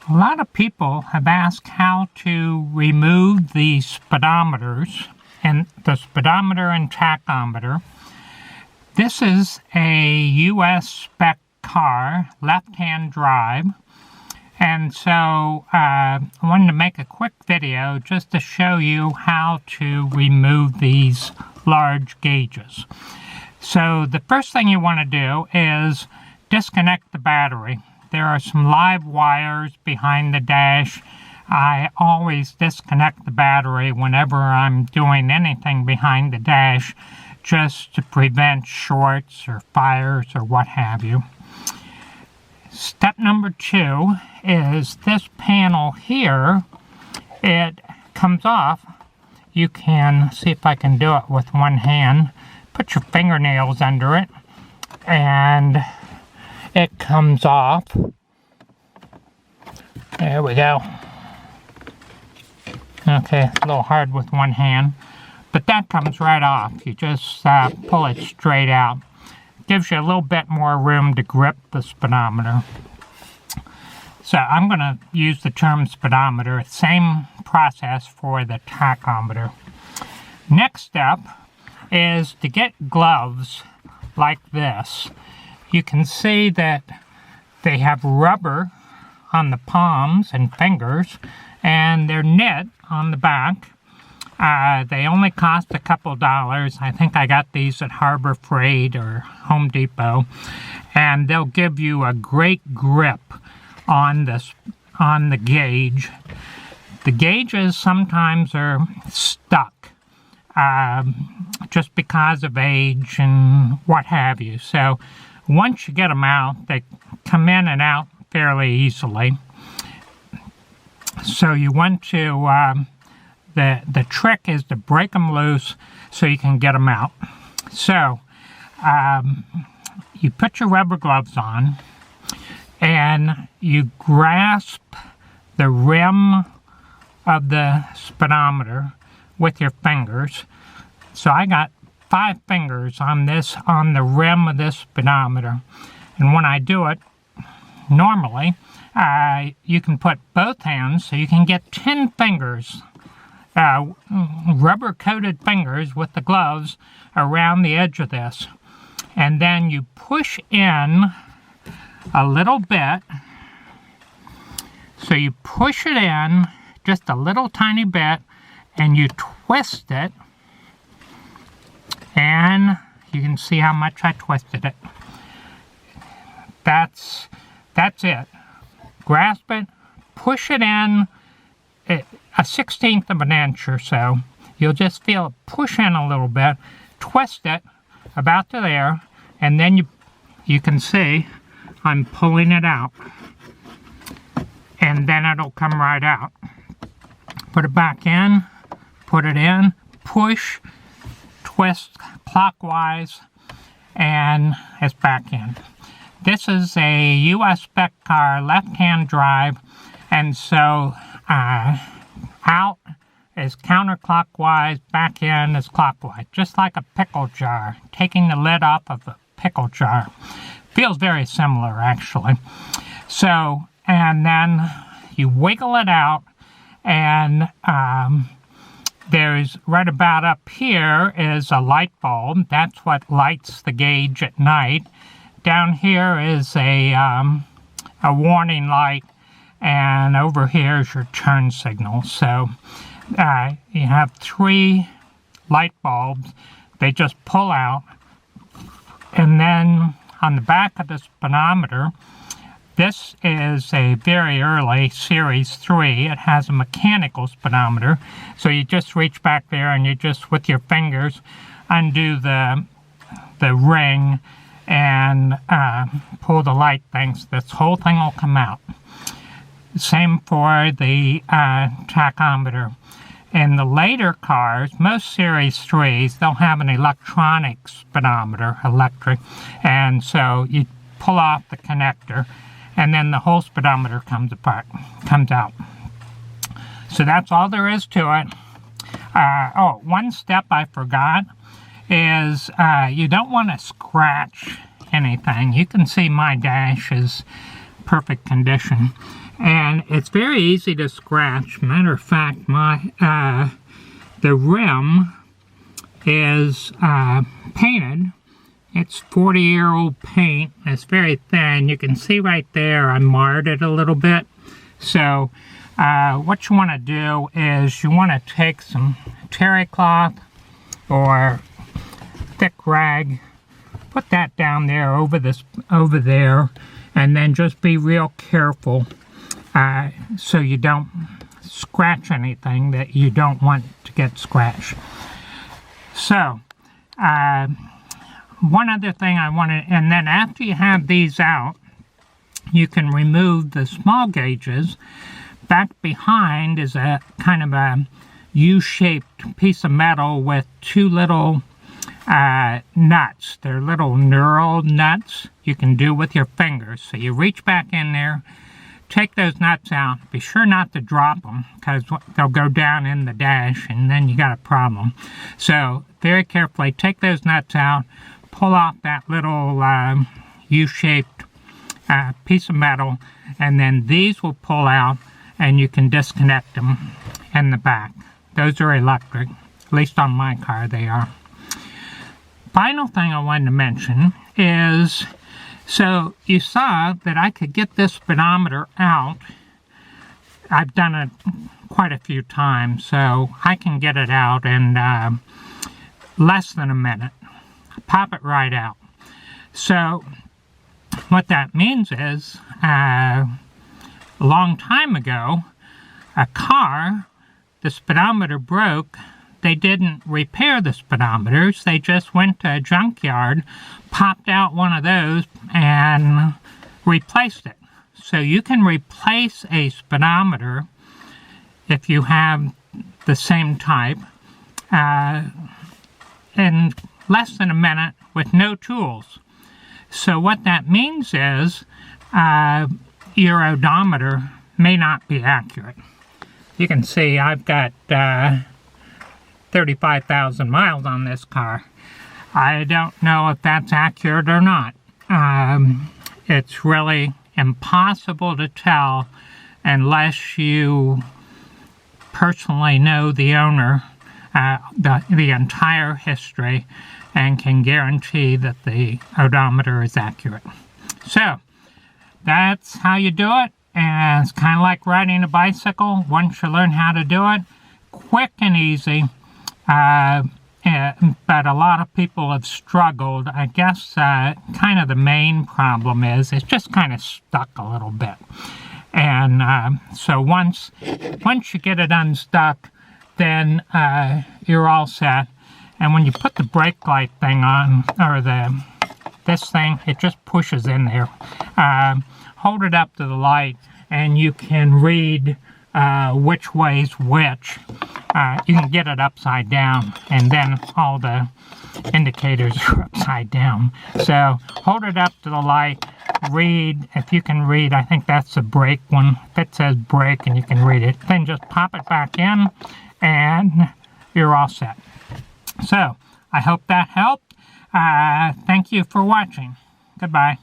A lot of people have asked how to remove the speedometers, and the speedometer and tachometer. This is a US spec car, left-hand drive, and so I wanted to make a quick video just to show you how to remove these large gauges. So the first thing you want to do is disconnect the battery. There are some live wires behind the dash. I always disconnect the battery whenever I'm doing anything behind the dash, just to prevent shorts or fires or what have you. Step number 2 is this panel here. It comes off. You can see if I can do it with one hand. Put your fingernails under it and it comes off. There we go. Okay, a little hard with one hand, but that comes right off. You just pull it straight out. Gives you a little bit more room to grip the speedometer. So I'm going to use the term speedometer. Same process for the tachometer. Next step is to get gloves like this. You can see that they have rubber on the palms and fingers, and they're knit on the back. They only cost a couple dollars. I think I got these at Harbor Freight or Home Depot, and they'll give you a great grip on the gauge. The gauges sometimes are stuck just because of age and what have you. So once you get them out, they come in and out fairly easily. So you want to, the trick is to break them loose so you can get them out. So you put your rubber gloves on and you grasp the rim of the speedometer with your fingers. So I got 5 fingers on the rim of this speedometer, and when I do it normally, you can put both hands, so you can get 10 fingers, rubber coated fingers with the gloves around the edge of this, and then you push in a little bit. So you push it in just a little tiny bit and you twist it, and you can see how much I twisted it. That's it. Grasp it, push it in a 1/16 of an inch or so. You'll just feel it push in a little bit, twist it about to there, and then you can see I'm pulling it out, and then it'll come right out. Put it back in, put it in, push, twist clockwise, and it's back in. This is a US spec car, left-hand drive, and so out is counterclockwise, back in is clockwise, just like a pickle jar, taking the lid off of a pickle jar. Feels very similar, actually. So, and then you wiggle it out, and there's right about up here is a light bulb. That's what lights the gauge at night. Down here is a warning light, and over here is your turn signal. So you have 3 light bulbs. They just pull out, and then on the back of the speedometer, this is a very early Series 3. It has a mechanical speedometer, so you just reach back there and you just, with your fingers, undo the ring and pull the light things. This whole thing will come out. Same for the tachometer. In the later cars, most Series 3s, they'll have an electronic speedometer, electric, and so you pull off the connector, and then the whole speedometer comes out. So that's all there is to it. Oh, one step I forgot is you don't want to scratch anything. You can see my dash is perfect condition. And it's very easy to scratch. Matter of fact, the rim is painted. It's 40-year-old paint. It's very thin. You can see right there I marred it a little bit. So what you want to do is you want to take some terry cloth or thick rag, put that down there over there, and then just be real careful so you don't scratch anything that you don't want to get scratched. So one other thing I wanted, and then after you have these out, you can remove the small gauges. Back behind is a kind of a U-shaped piece of metal with two little nuts. They're little knurled nuts you can do with your fingers. So you reach back in there, take those nuts out. Be sure not to drop them because they'll go down in the dash and then you got a problem. So very carefully take those nuts out, pull off that little U-shaped piece of metal, and then these will pull out and you can disconnect them in the back. Those are electric, at least on my car they are. Final thing I wanted to mention is, so you saw that I could get this speedometer out. I've done it quite a few times, so I can get it out in less than a minute. Pop it right out. So what that means is, a long time ago, a car, the speedometer broke. They didn't repair the speedometers. They just went to a junkyard, popped out one of those, and replaced it. So you can replace a speedometer if you have the same type in less than a minute with no tools. So what that means is your odometer may not be accurate. You can see I've got 35,000 miles on this car. I don't know if that's accurate or not. It's really impossible to tell unless you personally know the owner, the entire history, and can guarantee that the odometer is accurate. So that's how you do it, and it's kind of like riding a bicycle. Once you learn how to do it, quick and easy, but a lot of people have struggled. I guess kind of the main problem is it's just kind of stuck a little bit. And so once you get it unstuck, then you're all set. And when you put the brake light thing on, or this thing, it just pushes in there. Hold it up to the light and you can read which way's which. You can get it upside down, and then all the indicators are upside down. So hold it up to the light, read, if you can read, I think that's the brake one. If it says brake and you can read it, then just pop it back in and you're all set. So I hope that helped. Thank you for watching. Goodbye.